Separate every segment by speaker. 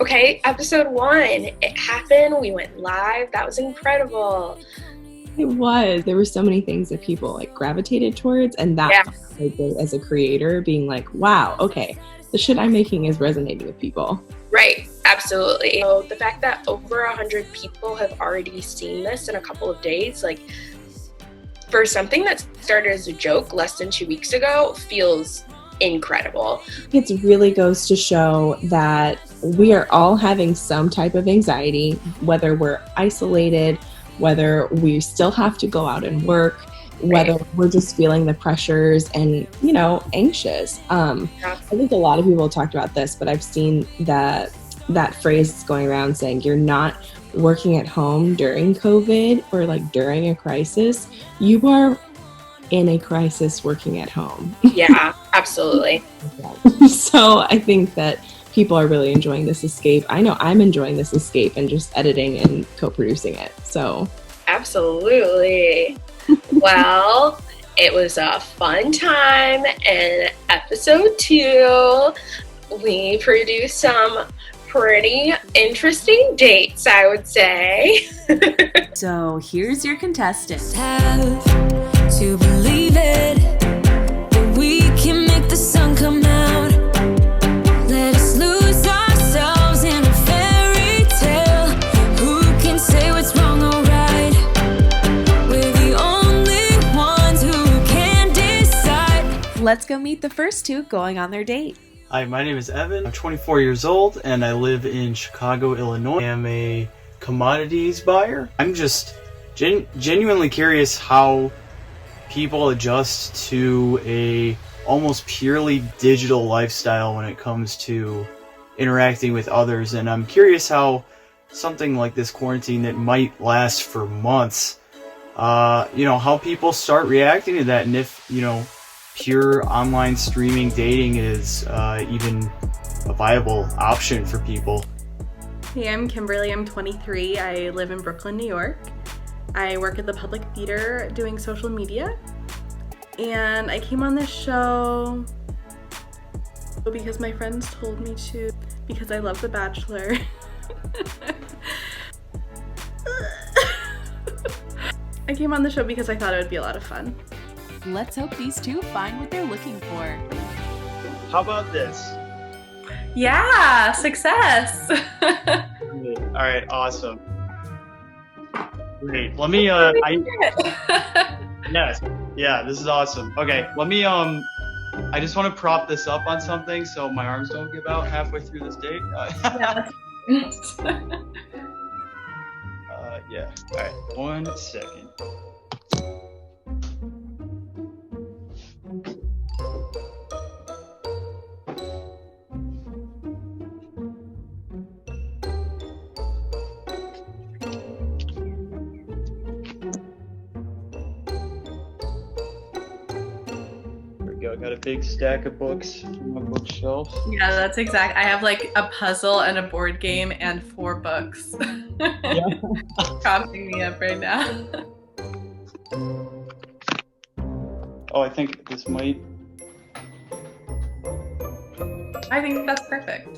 Speaker 1: Okay, episode 1. It happened. We went live. That was incredible.
Speaker 2: It was. There were so many things that people like gravitated towards, and that felt so good as a creator, being like, wow, okay, the shit I'm making is resonating with people.
Speaker 1: Right, absolutely. So the fact that over 100 people have already seen this in a couple of days, like, for something that started as a joke less than 2 weeks ago, feels incredible.
Speaker 2: It really goes to show that we are all having some type of anxiety, whether we're isolated, whether we still have to go out and work, whether we're just feeling the pressures and, anxious. I think a lot of people talked about this, but I've seen that phrase going around saying you're not working at home during COVID or like during a crisis. You are in a crisis working at home.
Speaker 1: Yeah, absolutely.
Speaker 2: So I think that people are really enjoying this escape. I know I'm enjoying this escape and just editing and co-producing it. So
Speaker 1: absolutely. Well, it was a fun time. In episode 2, we produced some pretty interesting dates, I would say.
Speaker 3: So here's your contestants.
Speaker 4: Have to believe it, that we can make the sun come out. Let us lose ourselves in a fairy tale. Who can say what's wrong or right? We're the only ones who can decide.
Speaker 3: Let's go meet the first two going on their date.
Speaker 5: Hi, my name is Evan. I'm 24 years old and I live in Chicago, Illinois. I am a commodities buyer. I'm just genuinely curious how people adjust to a almost purely digital lifestyle when it comes to interacting with others, and I'm curious how something like this quarantine that might last for months, how people start reacting to that, and if pure online streaming dating is even a viable option for people.
Speaker 6: Hey, I'm Kimberly. I'm 23. I live in Brooklyn, New York. I work at the Public Theater doing social media, and I came on this show because my friends told me to, because I love The Bachelor. I came on the show because I thought it would be a lot of fun.
Speaker 3: Let's hope these two find what they're looking for.
Speaker 5: How about this?
Speaker 6: Yeah, success.
Speaker 5: All right, awesome. Great. Let me yes. Yeah, this is awesome. Okay, let me I just want to prop this up on something so my arms don't give out halfway through this date. Yeah. All right. 1 second. I got a big stack of books on my bookshelf.
Speaker 6: Yeah, that's exact. I have like a puzzle and a board game and 4 books.
Speaker 5: Yeah.
Speaker 6: Prompting me up right now.
Speaker 5: Oh, I think this might.
Speaker 6: I think that's perfect.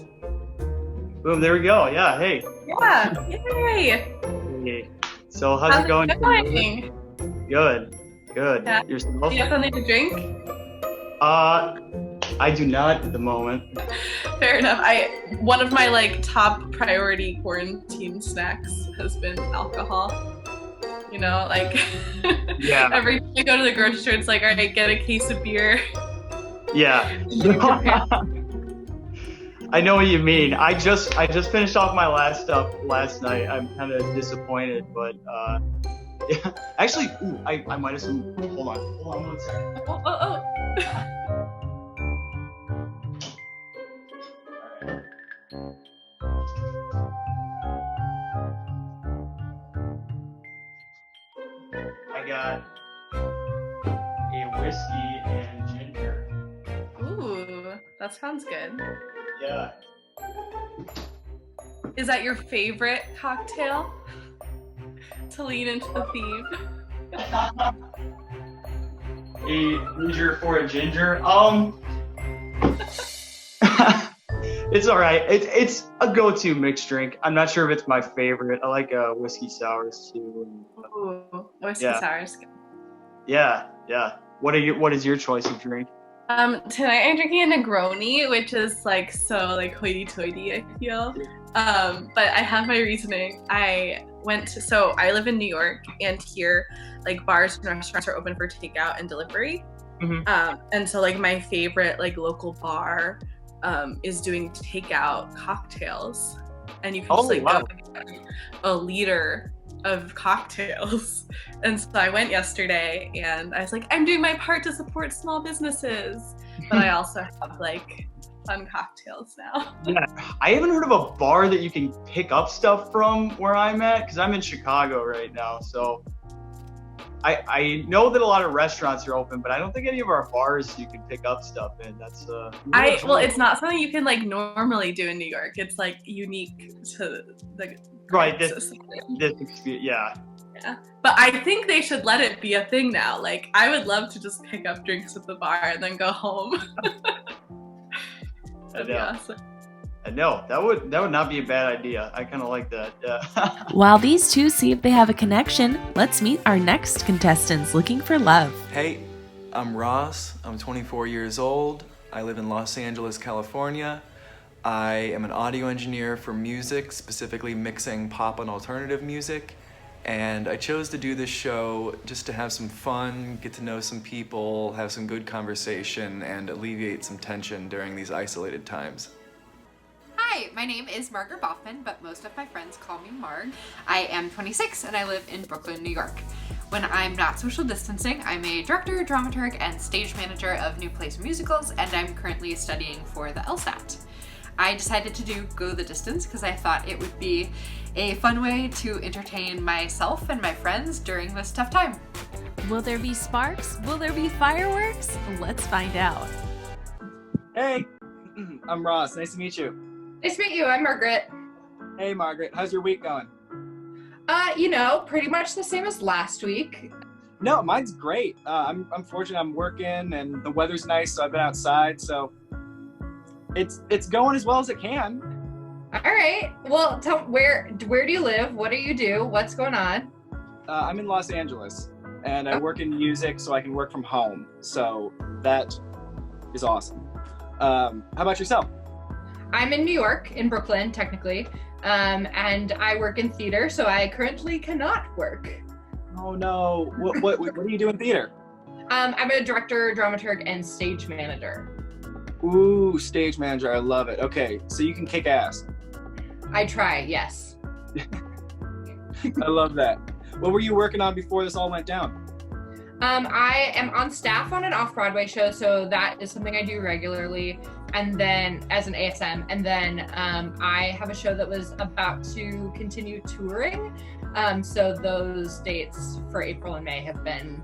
Speaker 5: Boom, there we go. Yeah, hey.
Speaker 6: Yeah, yay!
Speaker 5: Hey. So how's it going? Good.
Speaker 6: Yeah.
Speaker 5: Yourself?
Speaker 6: Do you have something to drink?
Speaker 5: I do not at the moment.
Speaker 6: Fair enough. One of my top priority quarantine snacks has been alcohol.
Speaker 5: Yeah.
Speaker 6: Every time I go to the grocery store, it's like, all right, get a case of beer.
Speaker 5: Yeah. I know what you mean. I just finished off my last stuff last night. I'm kind of disappointed, but yeah. Actually, I might have some. Hold on 1 second.
Speaker 6: Oh.
Speaker 5: I got a whiskey and ginger.
Speaker 6: Ooh, that sounds good.
Speaker 5: Yeah.
Speaker 6: Is that your favorite cocktail? To lean into the theme.
Speaker 5: A ginger for a ginger. It's all right. It's a go-to mixed drink. I'm not sure if it's my favorite. I like whiskey sours too.
Speaker 6: Ooh, whiskey
Speaker 5: Yeah.
Speaker 6: sours.
Speaker 5: Yeah. What is your choice of drink?
Speaker 6: Tonight I'm drinking a Negroni, which is like so like hoity-toity, I feel. But I have my reasoning. So I live in New York, and here like bars and restaurants are open for takeout and delivery. And so like my favorite like local bar is doing takeout cocktails, and you can just like go and get a liter of cocktails. And so I went yesterday, and I was like, I'm doing my part to support small businesses, but I also have like fun cocktails now.
Speaker 5: Yeah, I haven't heard of a bar that you can pick up stuff from where I'm at, because I'm in Chicago right now. So I know that a lot of restaurants are open, but I don't think any of our bars you can pick up stuff in. That's
Speaker 6: well, it's not something you can like normally do in New York. It's like unique to the
Speaker 5: right. This experience, yeah.
Speaker 6: But I think they should let it be a thing now. Like, I would love to just pick up drinks at the bar and then go home. That'd be awesome.
Speaker 5: I know that would not be a bad idea. I kind of like that. Yeah.
Speaker 3: While these two see if they have a connection, let's meet our next contestants looking for love.
Speaker 7: Hey, I'm Ross. I'm 24 years old. I live in Los Angeles, California. I am an audio engineer for music, specifically mixing pop and alternative music. And I chose to do this show just to have some fun, get to know some people, have some good conversation, and alleviate some tension during these isolated times.
Speaker 8: Hi, my name is Margaret Boffman, but most of my friends call me Marg. I am 26 and I live in Brooklyn, New York. When I'm not social distancing, I'm a director, dramaturg, and stage manager of new plays and musicals, and I'm currently studying for the LSAT. I decided to go the distance because I thought it would be a fun way to entertain myself and my friends during this tough time.
Speaker 3: Will there be sparks? Will there be fireworks? Let's find out.
Speaker 9: Hey, I'm Ross. Nice to meet you.
Speaker 10: Nice to meet you. I'm Margaret.
Speaker 9: Hey, Margaret. How's your week going?
Speaker 10: Pretty much the same as last week.
Speaker 9: No, mine's great. I'm fortunate. I'm working and the weather's nice, so I've been outside. So it's going as well as it can.
Speaker 10: All right. Well, where do you live? What do you do? What's going on?
Speaker 9: I'm in Los Angeles, and I work in music, so I can work from home. So that is awesome. How about yourself?
Speaker 10: I'm in New York, in Brooklyn, technically, and I work in theater, so I currently cannot work.
Speaker 9: Oh no! What do you do in theater?
Speaker 10: I'm a director, dramaturg, and stage manager.
Speaker 9: Ooh, stage manager! I love it. Okay, so you can kick ass.
Speaker 10: I try, yes.
Speaker 9: I love that. What were you working on before this all went down?
Speaker 10: I am on staff on an off-Broadway show, so that is something I do regularly. And then as an ASM, and then I have a show that was about to continue touring. So those dates for April and May have been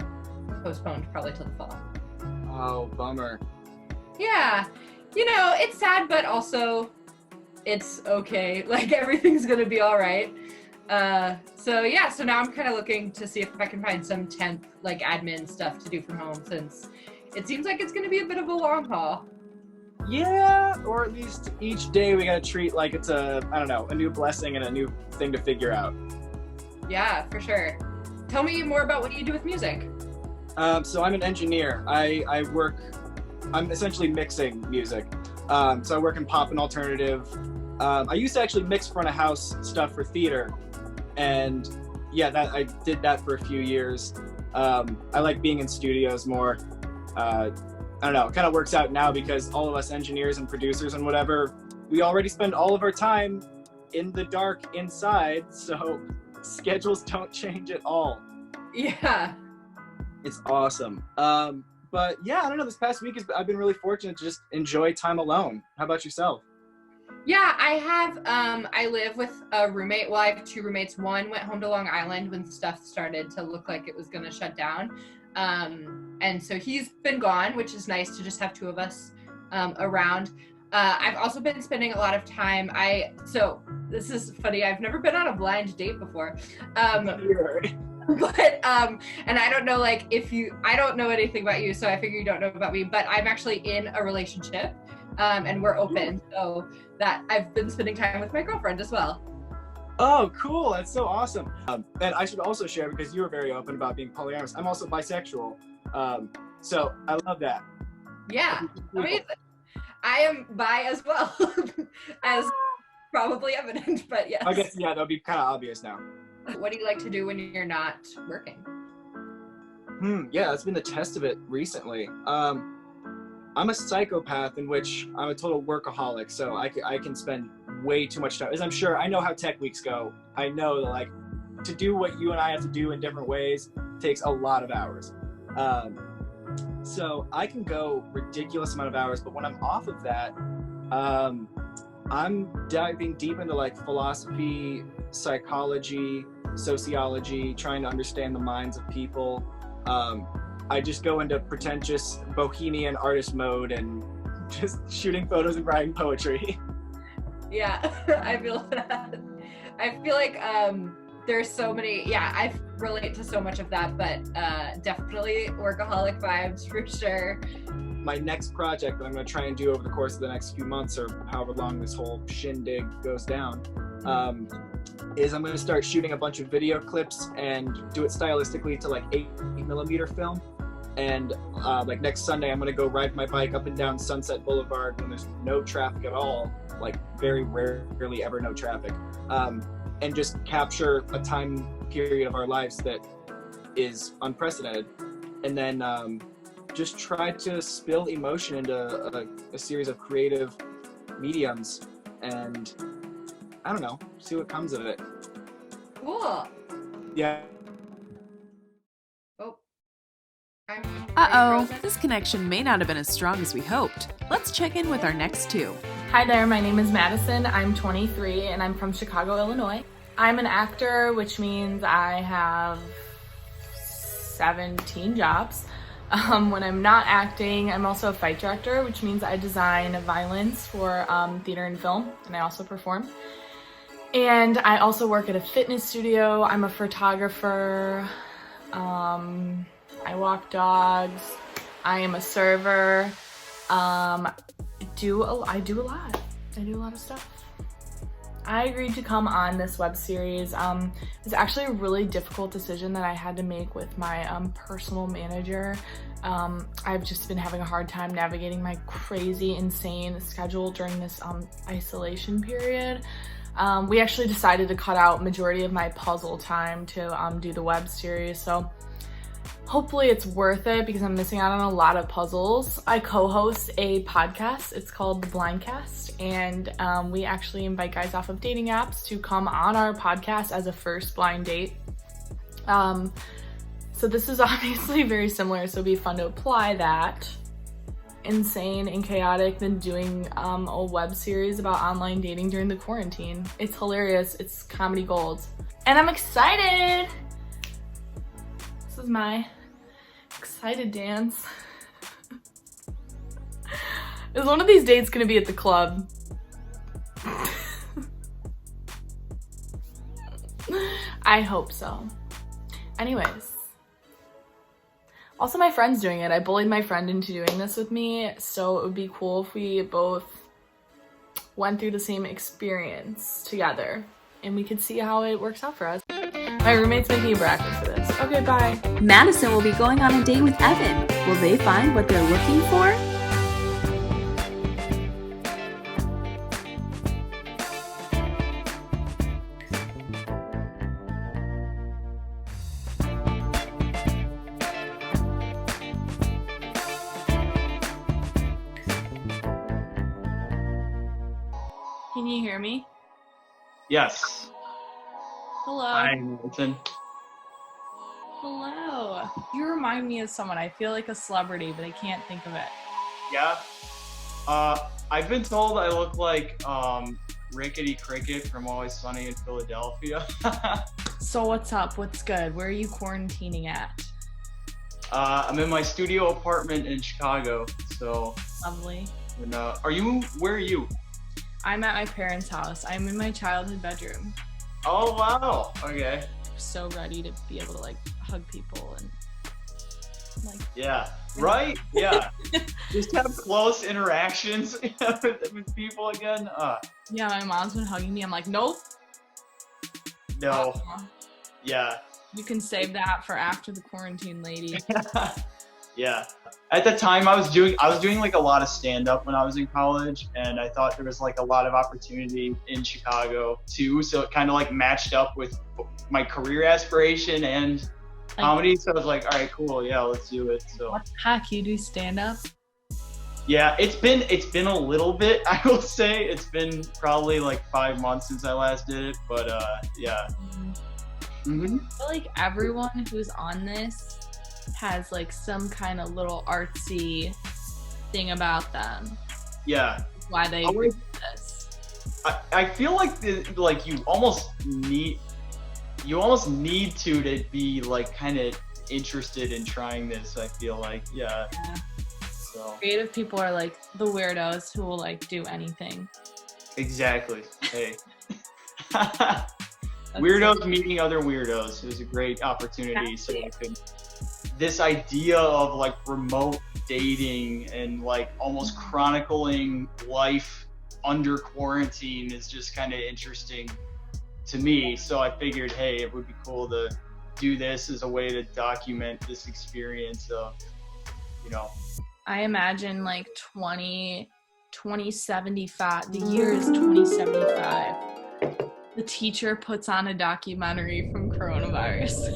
Speaker 10: postponed probably till the fall.
Speaker 9: Oh, bummer.
Speaker 10: Yeah, it's sad, but also it's okay. Like everything's gonna be all right. So now I'm kind of looking to see if I can find some temp like admin stuff to do from home, since it seems like it's gonna be a bit of a long haul.
Speaker 9: Yeah, or at least each day we gotta treat like it's a new blessing and a new thing to figure out.
Speaker 10: Yeah, for sure. Tell me more about what you do with music.
Speaker 9: So I'm an engineer. I'm essentially mixing music. So I work in pop and alternative. I used to actually mix front of house stuff for theater. And yeah, I did that for a few years. I like being in studios more. I don't know, it kind of works out now because all of us engineers and producers and whatever, we already spend all of our time in the dark inside, so schedules don't change at all.
Speaker 10: Yeah.
Speaker 9: It's awesome. But yeah, I don't know, this past week I've been really fortunate to just enjoy time alone. How about yourself?
Speaker 10: Yeah, I have, I live with a roommate. Well, I have two roommates. One went home to Long Island when stuff started to look like it was going to shut down. And so he's been gone, which is nice to just have two of us around. I've also been spending a lot of time. So this is funny. I've never been on a blind date before. But and I don't know I don't know anything about you, so I figure you don't know about me, but I'm actually in a relationship. and we're open. So that I've been spending time with my girlfriend as well.
Speaker 9: Oh, cool. That's so awesome. And I should also share, because you were very open about being polyamorous, I'm also bisexual. So I love that.
Speaker 10: Yeah, amazing. I am bi as well, as probably evident, but yes.
Speaker 9: I guess, yeah, that'll be kind of obvious now.
Speaker 10: What do you like to do when you're not working?
Speaker 9: Yeah, that's been the test of it recently. I'm a psychopath in which I'm a total workaholic, so I can spend way too much time. As I'm sure, I know how tech weeks go. I know that, like, to do what you and I have to do in different ways takes a lot of hours. So I can go ridiculous amount of hours, but when I'm off of that, I'm diving deep into like philosophy, psychology, sociology, trying to understand the minds of people. I just go into pretentious bohemian artist mode and just shooting photos and writing poetry.
Speaker 10: Yeah, I feel that. I feel like there's so many, I relate to so much of that, but definitely workaholic vibes for sure.
Speaker 9: My next project that I'm going to try and do over the course of the next few months, or however long this whole shindig goes down, is I'm going to start shooting a bunch of video clips and do it stylistically to like 8mm film. And like next Sunday, I'm going to go ride my bike up and down Sunset Boulevard when there's no traffic at all, like very rarely ever no traffic, and just capture a time period of our lives that is unprecedented. And then just try to spill emotion into a series of creative mediums, and I don't know, see what comes of it.
Speaker 10: Cool.
Speaker 9: Yeah.
Speaker 10: Oh.
Speaker 3: Uh-oh, this connection may not have been as strong as we hoped. Let's check in with our next two.
Speaker 11: Hi there, my name is Madison. I'm 23 and I'm from Chicago, Illinois. I'm an actor, which means I have 17 jobs. When I'm not acting, I'm also a fight director, which means I design violence for theater and film, and I also perform. And I also work at a fitness studio. I'm a photographer. I walk dogs. I am a server. I do a lot. I do a lot of stuff. I agreed to come on this web series. It was actually a really difficult decision that I had to make with my personal manager. I've just been having a hard time navigating my crazy, insane schedule during this isolation period. We actually decided to cut out majority of my puzzle time to do the web series, so hopefully it's worth it because I'm missing out on a lot of puzzles. I co-host a podcast. It's called The Blindcast, and we actually invite guys off of dating apps to come on our podcast as a first blind date. So this is obviously very similar, so it'd be fun to apply that. Insane and chaotic than doing a web series about online dating during the quarantine. It's hilarious. It's comedy gold. And I'm excited! This is my excited dance. Is one of these dates gonna be at the club? I hope so. Anyways. Also, my friend's doing it. I bullied my friend into doing this with me, so it would be cool if we both went through the same experience together and we could see how it works out for us. My roommate's making a bracket for this. Okay, bye.
Speaker 3: Madison will be going on a date with Evan. Will they find what they're looking for?
Speaker 11: Can you hear me?
Speaker 5: Yes.
Speaker 11: Hello.
Speaker 5: Hi, Nathan.
Speaker 11: Hello. You remind me of someone. I feel like a celebrity, but I can't think of it.
Speaker 5: Yeah. I've been told I look like Rickety Cricket from Always Sunny in Philadelphia.
Speaker 11: So what's up? What's good? Where are you quarantining at?
Speaker 5: I'm in my studio apartment in Chicago. So.
Speaker 11: Lovely.
Speaker 5: And, where are you?
Speaker 11: I'm at my parents' house. I'm in my childhood bedroom.
Speaker 5: Oh, wow. Okay.
Speaker 11: So ready to be able to like hug people and like.
Speaker 5: Yeah. Right? Yeah. just have close interactions with people again.
Speaker 11: Yeah, my mom's been hugging me. I'm like, nope.
Speaker 5: No. Yeah.
Speaker 11: You can save that for after the quarantine, lady.
Speaker 5: Yeah. At the time I was doing like a lot of stand-up when I was in college, and I thought there was like a lot of opportunity in Chicago too, so it kind of like matched up with my career aspiration and comedy, so I was like, all right, cool, yeah, let's do it. So
Speaker 11: what the heck, you do stand-up?
Speaker 5: yeah, it's been a little bit, I will say. It's been probably like 5 months since I last did it, but yeah. Mm-hmm.
Speaker 11: I feel like everyone who's on this has like some kind of little artsy thing about them.
Speaker 5: Yeah.
Speaker 11: Why they agree with this.
Speaker 5: I feel like you almost need to be like kind of interested in trying this, I feel like. Yeah. So
Speaker 11: creative people are like the weirdos who will like do anything.
Speaker 5: Exactly. Hey. Weirdos meeting other weirdos is a great opportunity. So I could, this idea of like remote dating and like almost chronicling life under quarantine is just kind of interesting to me. So I figured, hey, it would be cool to do this as a way to document this experience of, you know.
Speaker 11: I imagine like 2075, the year is 2075. The teacher puts on a documentary from coronavirus.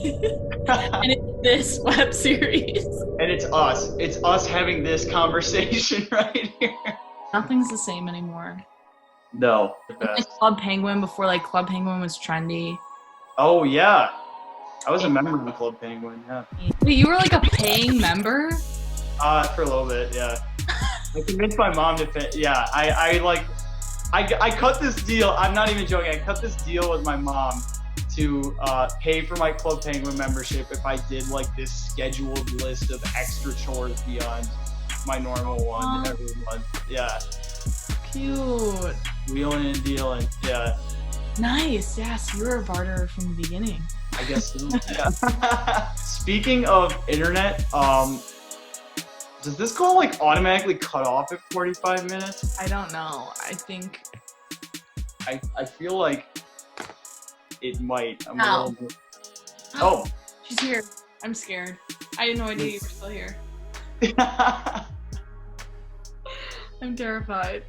Speaker 11: And it's this web series.
Speaker 5: And it's us having this conversation right here.
Speaker 11: Nothing's the same anymore.
Speaker 5: No.
Speaker 11: Like Club Penguin, before like Club Penguin was trendy.
Speaker 5: Oh yeah. I was a member of the Club Penguin, yeah.
Speaker 11: Wait, you were like a paying member?
Speaker 5: For a little bit, yeah. I convinced my mom to pay, yeah. I cut this deal, I'm not even joking, I cut this deal with my mom to pay for my Club Penguin membership if I did like this scheduled list of extra chores beyond my normal one every month. Yeah.
Speaker 11: Cute.
Speaker 5: Wheeling and dealing, yeah.
Speaker 11: Nice, yes, you were a barterer from the beginning.
Speaker 5: I guess so. Yeah. Speaking of internet, does this call like automatically cut off at 45 minutes?
Speaker 11: I don't know. I think
Speaker 5: I feel like it might. I'm
Speaker 11: Ow.
Speaker 5: a little bit... Oh.
Speaker 11: She's here. I'm scared. I had no idea you were still here. I'm terrified.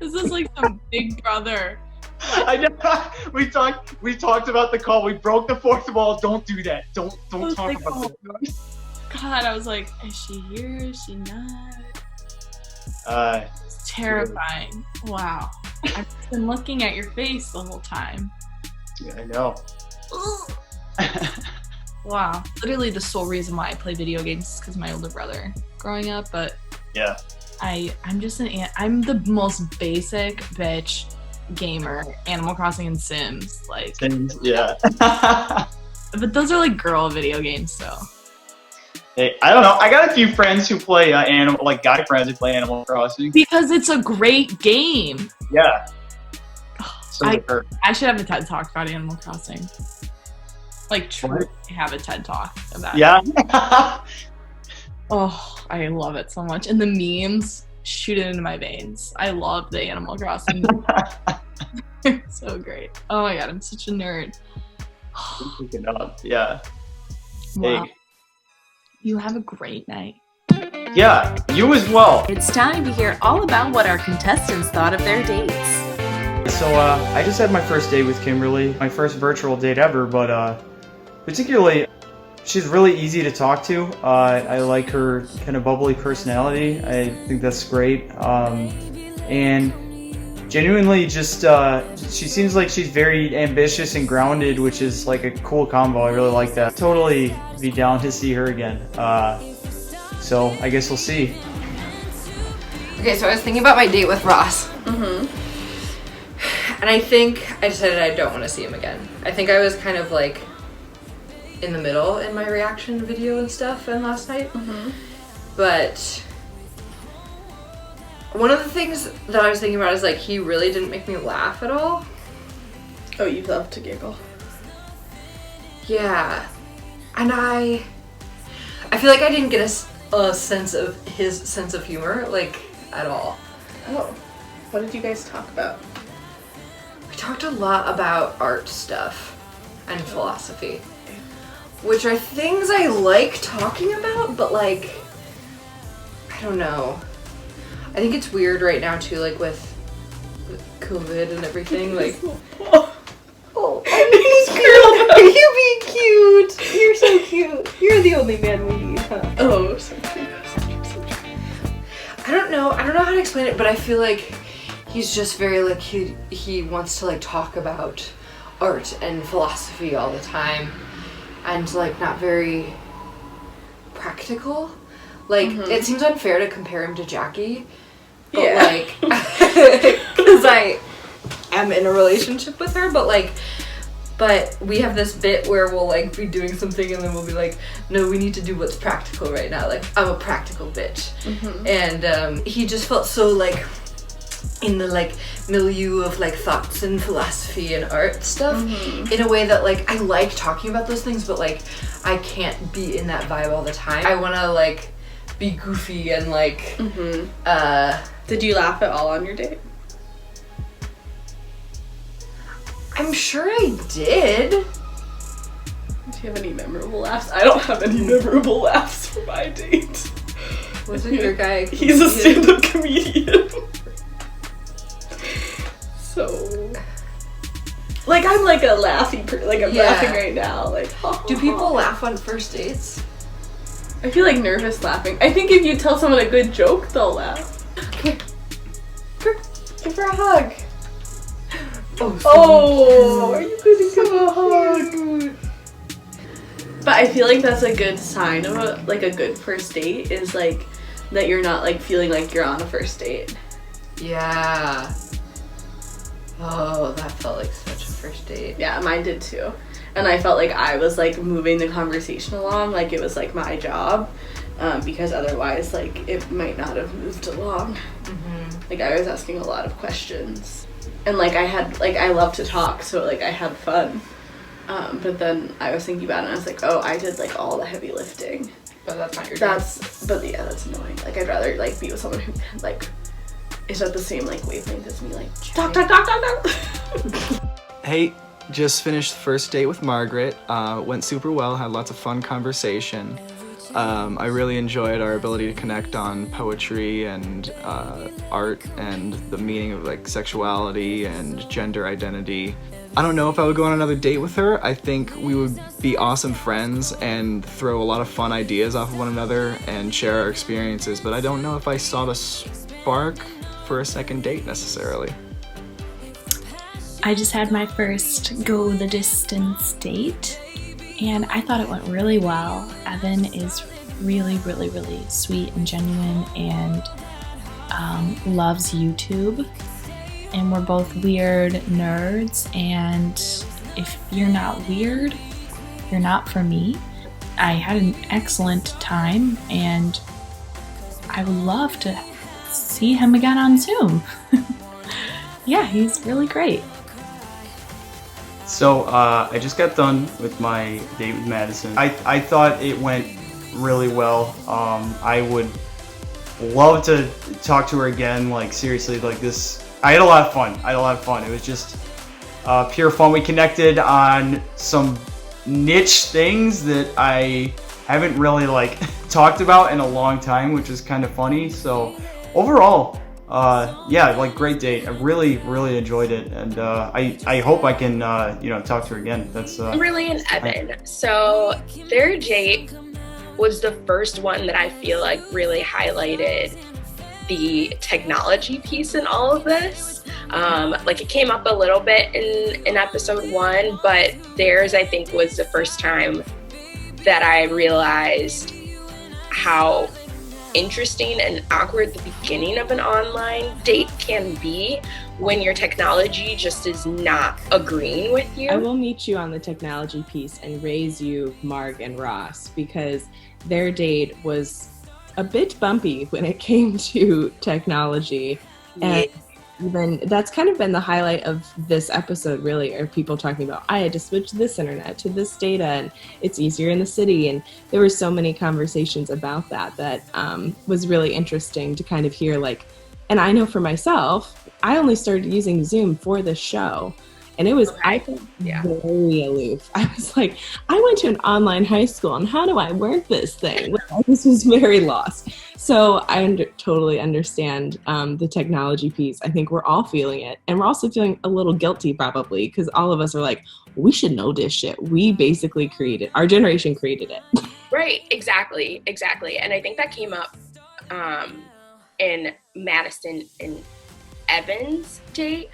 Speaker 11: This is like some big brother.
Speaker 5: I know. We talked about the call. We broke the fourth wall. Don't do that. Don't talk
Speaker 11: like,
Speaker 5: about it.
Speaker 11: God, I was like, is she here? Is she not? It's terrifying. Wow. I've been looking at your face the whole time.
Speaker 5: Yeah, I know.
Speaker 11: Wow. Literally the sole reason why I play video games is because of my older brother growing up, but
Speaker 5: yeah.
Speaker 11: I'm the most basic bitch gamer. Animal Crossing and Sims. Like
Speaker 5: Sims, yeah.
Speaker 11: But those are like girl video games, so.
Speaker 5: Hey, I don't know. I got a few friends who play guy friends who play Animal Crossing.
Speaker 11: Because it's a great game.
Speaker 5: Yeah. So
Speaker 11: I should have a TED Talk about Animal Crossing. Like, truly have a TED Talk about it.
Speaker 5: Yeah.
Speaker 11: Oh, I love it so much. And the memes shoot it into my veins. I love the Animal Crossing. So great. Oh my god, I'm such a nerd.
Speaker 5: Picking up, yeah.
Speaker 11: Wow.
Speaker 5: Hey.
Speaker 11: You have a great night.
Speaker 5: Yeah, you as well.
Speaker 3: It's time to hear all about what our contestants thought of their dates.
Speaker 5: So I just had my first date with Kimberly, my first virtual date ever, but particularly she's really easy to talk to. I like her kind of bubbly personality. I think that's great. And genuinely just, she seems like she's very ambitious and grounded, which is like a cool combo. I really like that. Totally be down to see her again. So I guess we'll see.
Speaker 12: Okay, so I was thinking about my date with Ross. And I think I decided I don't want to see him again. I think I was kind of like in the middle in my reaction video and stuff and last night. But one of the things that I was thinking about is like he really didn't make me laugh at all.
Speaker 6: Oh, you love to giggle.
Speaker 12: Yeah. And I feel like I didn't get his sense of humor, like, at all.
Speaker 6: Oh, what did you guys talk about?
Speaker 12: We talked a lot about art stuff and philosophy, which are things I like talking about, but like, I don't know. I think it's weird right now too, like with COVID and everything, like. Oh, are you being cute? You're so cute. You're the only man we need, huh?
Speaker 6: Oh, so cute.
Speaker 12: I don't know how to explain it, but I feel like he's just very like he wants to like talk about art and philosophy all the time, and like not very practical. Like it seems unfair to compare him to Jackie, but like because I am in a relationship with her, but we have this bit where we'll like be doing something and then we'll be like, no, we need to do what's practical right now. Like, I'm a practical bitch. And he just felt so like in the like milieu of like thoughts and philosophy and art stuff in a way that like I like talking about those things, but like I can't be in that vibe all the time. I want to like be goofy and like
Speaker 6: Did you laugh at all on your date?
Speaker 12: I'm sure I did.
Speaker 6: Do you have any memorable laughs? I don't have any memorable laughs for my date.
Speaker 12: Wasn't your guy?
Speaker 6: He's a stand-up comedian. So, like, I'm like a laughing, I'm laughing right now. Like,
Speaker 12: do people laugh on first dates?
Speaker 6: I feel like nervous laughing. I think if you tell someone a good joke, they'll laugh.
Speaker 12: Okay. Give her a hug.
Speaker 6: Oh, are you going to give a hug? But I feel like that's a good sign of a good first date is like that you're not like feeling like you're on a first date.
Speaker 12: Yeah. Oh, that felt like such a first date.
Speaker 6: Yeah, mine did too. And I felt like I was like moving the conversation along, like it was like my job, because otherwise like it might not have moved along. Like I was asking a lot of questions. And like I love to talk, so like I had fun. But then I was thinking about it and I was like, oh, I did like all the heavy lifting.
Speaker 12: But that's not your job.
Speaker 6: That's annoying. Like I'd rather like be with someone who like is at the same like wavelength as me, like talk.
Speaker 7: Hey, just finished the first date with Margaret. Went super well, had lots of fun conversation. I really enjoyed our ability to connect on poetry and art and the meaning of like sexuality and gender identity. I don't know if I would go on another date with her. I think we would be awesome friends and throw a lot of fun ideas off of one another and share our experiences, but I don't know if I saw the spark for a second date necessarily.
Speaker 3: I just had my first go the distance date, and I thought it went really well. Evan is really, really, really sweet and genuine and loves YouTube. And we're both weird nerds, and if you're not weird, you're not for me. I had an excellent time, and I would love to see him again on Zoom. Yeah, he's really great.
Speaker 5: So I just got done with my date with Madison. I thought it went really well. I would love to talk to her again, like seriously, like this. I had a lot of fun. It was just pure fun. We connected on some niche things that I haven't really like talked about in a long time, which is kind of funny. So overall, yeah, like great date. I really, really enjoyed it, and I hope I can talk to her again. That's
Speaker 1: Kimberly and Evan. So their date was the first one that I feel like really highlighted the technology piece in all of this. Like it came up a little bit in episode 1, but theirs I think was the first time that I realized how interesting and awkward the beginning of an online date can be when your technology just is not agreeing with you.
Speaker 2: I will meet you on the technology piece and raise you Marg and Ross, because their date was a bit bumpy when it came to technology. And even that's kind of been the highlight of this episode, really, are people talking about, I had to switch this internet to this data and it's easier in the city. And there were so many conversations about that was really interesting to kind of hear, like, and I know for myself, I only started using Zoom for this show. And it was, I felt very aloof. I was like, I went to an online high school, and how do I work this thing? I just was very lost. So I totally understand the technology piece. I think we're all feeling it. And we're also feeling a little guilty, probably, because all of us are like, we should know this shit. We basically created, our generation created it.
Speaker 1: Right, exactly. And I think that came up in Madison and Evan's date.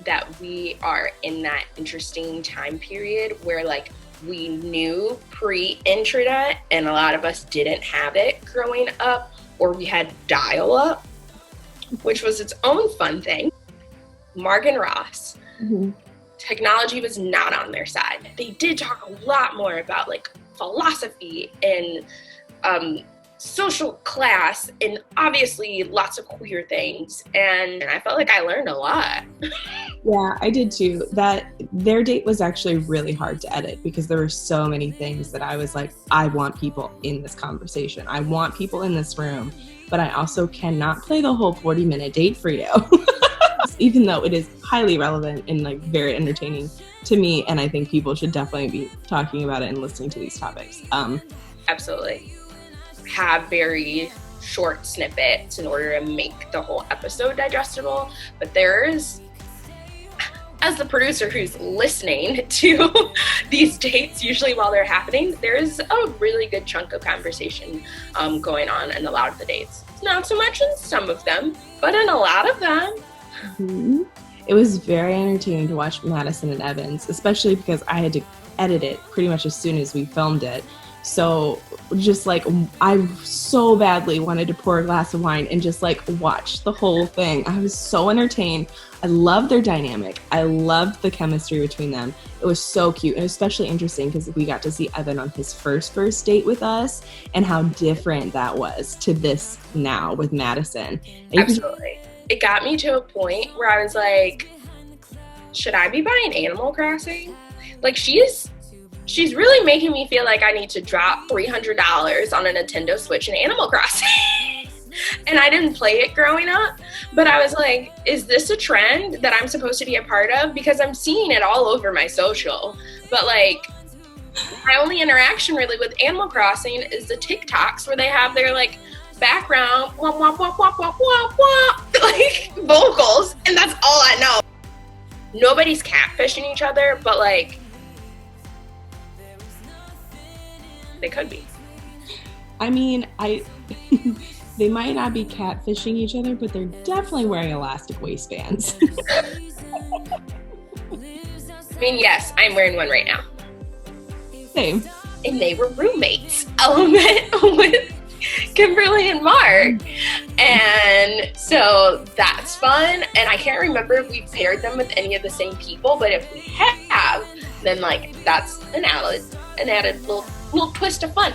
Speaker 1: That we are in that interesting time period where, like, we knew pre-internet and a lot of us didn't have it growing up, or we had dial-up, which was its own fun thing. Marg and Ross, technology was not on their side. They did talk a lot more about, like, philosophy and social class, and obviously lots of queer things, and I felt like I learned a lot.
Speaker 2: Yeah, I did too. That their date was actually really hard to edit because there were so many things that I was like, I want people in this conversation. I want people in this room, but I also cannot play the whole 40-minute date for you. Even though it is highly relevant and, like, very entertaining to me, and I think people should definitely be talking about it and listening to these topics.
Speaker 1: Absolutely. Have very short snippets in order to make the whole episode digestible, but there's, as the producer who's listening to these dates, usually while they're happening, there's a really good chunk of conversation going on in a lot of the dates. Not so much in some of them, but in a lot of them.
Speaker 2: Mm-hmm. It was very entertaining to watch Madison and Evans, especially because I had to edit it pretty much as soon as we filmed it. So just, like, I so badly wanted to pour a glass of wine and just, like, watch the whole thing. I was so entertained. I loved their dynamic. I loved the chemistry between them. It was so cute, and especially interesting because we got to see Evan on his first date with us and how different that was to this now with Madison. And
Speaker 1: absolutely. It got me to a point where I was like, should I be buying Animal Crossing? Like, she's really making me feel like I need to drop $300 on a Nintendo Switch and Animal Crossing. And I didn't play it growing up, but I was like, is this a trend that I'm supposed to be a part of? Because I'm seeing it all over my social. But, like, my only interaction really with Animal Crossing is the TikToks where they have their, like, background womp womp womp womp womp womp womp, like, vocals, and that's all I know. Nobody's catfishing each other, but, like, they could be.
Speaker 2: I mean, they might not be catfishing each other, but they're definitely wearing elastic waistbands.
Speaker 1: I mean, yes, I'm wearing one right now.
Speaker 2: Same.
Speaker 1: And they were roommates, Element with Kimberly and Marg. And so that's fun. And I can't remember if we paired them with any of the same people, but if we have, then, like, that's an added little twist of fun.